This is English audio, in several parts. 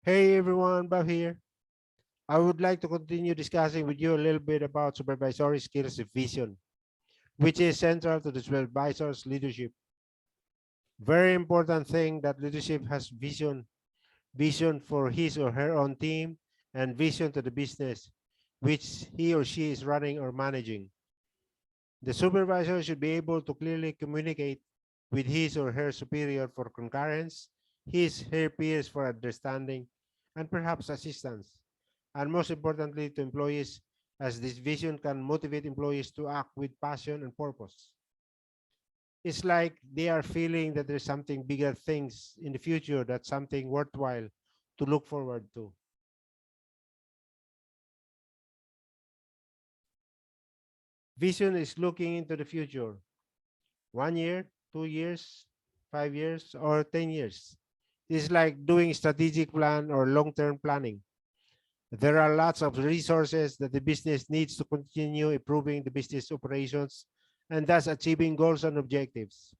Hey everyone, Bob here. I would like to continue discussing with you a little bit about supervisory skills and vision, which is central to the supervisor's leadership. Very important thing that leadership has vision for his or her own team, and vision to the business which he or she is running or managing. The supervisor should be able to clearly communicate with his or her superior for concurrence, her peers for understanding, and perhaps assistance. And most importantly, to employees, as this vision can motivate employees to act with passion and purpose. It's like they are feeling that there's something bigger things in the future, that's something worthwhile to look forward to. Vision is looking into the future, 1 year, 2 years, 5 years, or 10 years. It's like doing strategic plan or long-term planning. There are lots of resources that the business needs to continue improving the business operations and thus achieving goals and objectives.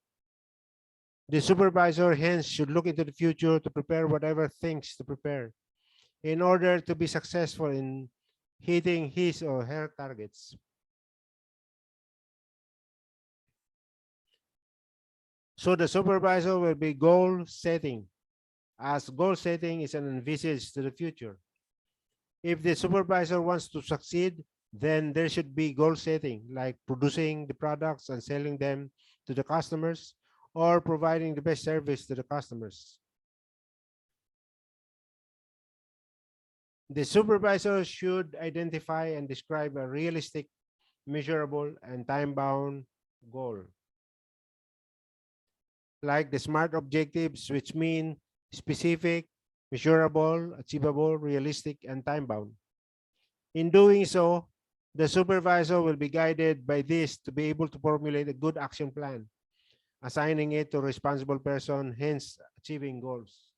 The supervisor hence should look into the future to prepare whatever things to prepare in order to be successful in hitting his or her targets. So the supervisor will be goal setting, as goal setting is an envisage to the future. If the supervisor wants to succeed, then there should be goal setting, like producing the products and selling them to the customers or providing the best service to the customers. The supervisor should identify and describe a realistic, measurable, and time-bound goal, like the SMART objectives, which mean specific, measurable, achievable, realistic, and time-bound. In doing so, the supervisor will be guided by this to be able to formulate a good action plan, assigning it to a responsible person, hence achieving goals.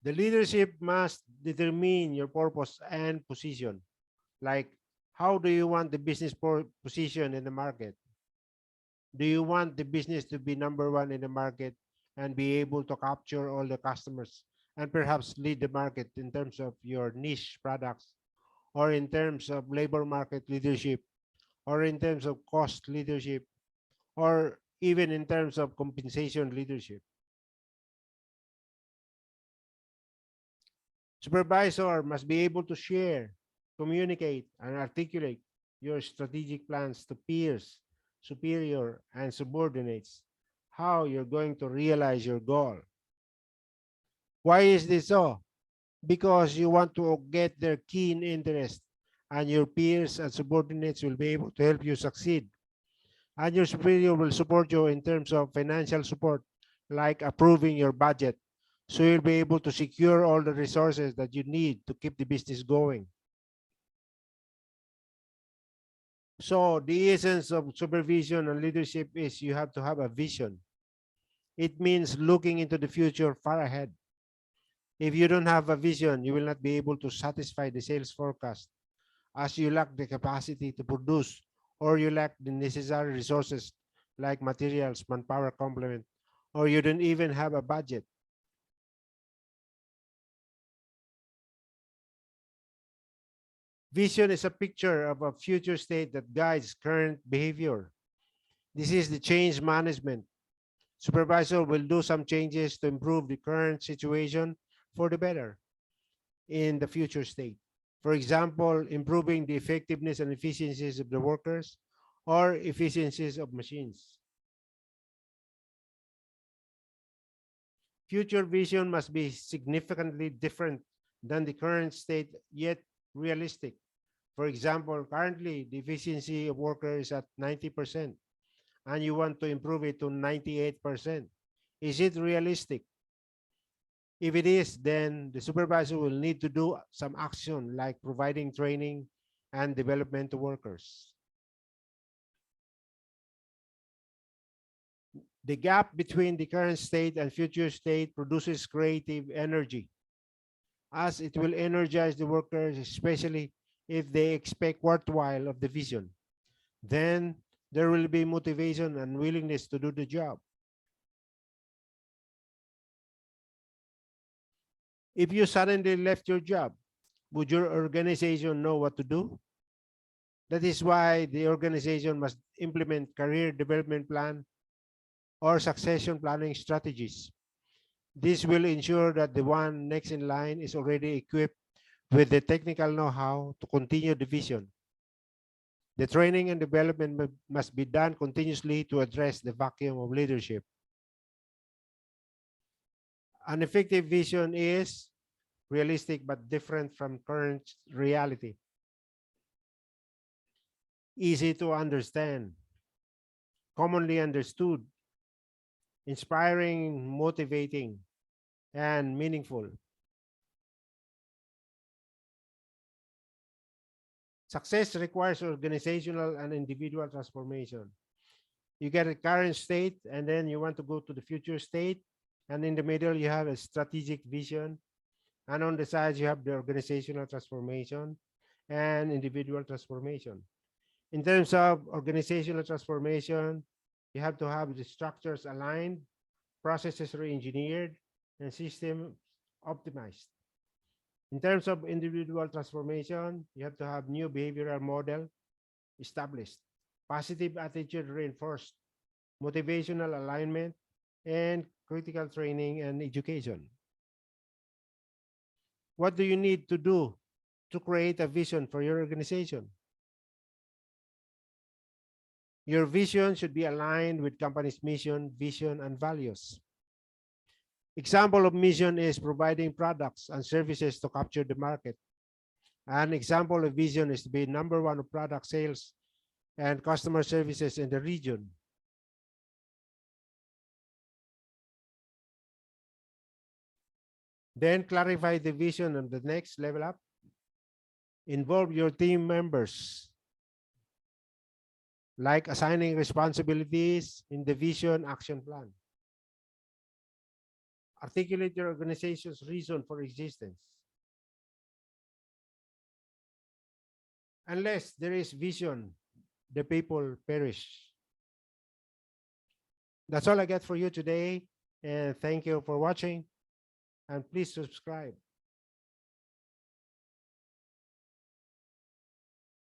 The leadership must determine your purpose and position, like how do you want the business position in the market? Do you want the business to be number one in the market and be able to capture all the customers and perhaps lead the market in terms of your niche products, or in terms of labor market leadership, or in terms of cost leadership, or even in terms of compensation leadership? Supervisor must be able to share, communicate, and articulate your strategic plans to peers, superior, and subordinates, how you're going to realize your goal. Why is this so? Because you want to get their keen interest, and your peers and subordinates will be able to help you succeed. And your superior will support you in terms of financial support, like approving your budget. So you'll be able to secure all the resources that you need to keep the business going. So the essence of supervision and leadership is you have to have a vision. It means looking into the future far ahead. If you don't have a vision, you will not be able to satisfy the sales forecast, as you lack the capacity to produce, or you lack the necessary resources like materials, manpower complement, or you don't even have a budget. Vision is a picture of a future state that guides current behavior. This is the change management. Supervisor will do some changes to improve the current situation for the better in the future state. For example, improving the effectiveness and efficiencies of the workers or efficiencies of machines. Future vision must be significantly different than the current state, yet realistic. For example, currently the efficiency of workers is at 90%, and you want to improve it to 98%. Is it realistic? If it is, then the supervisor will need to do some action like providing training and development to workers. The gap between the current state and future state produces creative energy, as it will energize the workers, especially if they expect worthwhile of the vision. Then there will be motivation and willingness to do the job. If you suddenly left your job, would your organization know what to do? That is why the organization must implement career development plan or succession planning strategies. This will ensure that the one next in line is already equipped with the technical know-how to continue the vision. The training and development must be done continuously to address the vacuum of leadership. An effective vision is realistic but different from current reality. Easy to understand, commonly understood, inspiring, motivating, and meaningful. Success requires organizational and individual transformation. You get a current state, and then you want to go to the future state. And in the middle, you have a strategic vision. And on the sides, you have the organizational transformation and individual transformation. In terms of organizational transformation, you have to have the structures aligned, processes re-engineered, and system optimized. In terms of individual transformation, you have to have new behavioral model established, positive attitude reinforced, motivational alignment, and critical training and education. What do you need to do to create a vision for your organization? Your vision should be aligned with company's mission, vision, and values. Example of mission is providing products and services to capture the market. An example of vision is to be number one of product sales and customer services in the region. Then clarify the vision on the next level up. Involve your team members, like assigning responsibilities in the vision action plan. Articulate your organization's reason for existence. Unless there is vision, the people perish. That's all I got for you today. And thank you for watching. And please subscribe.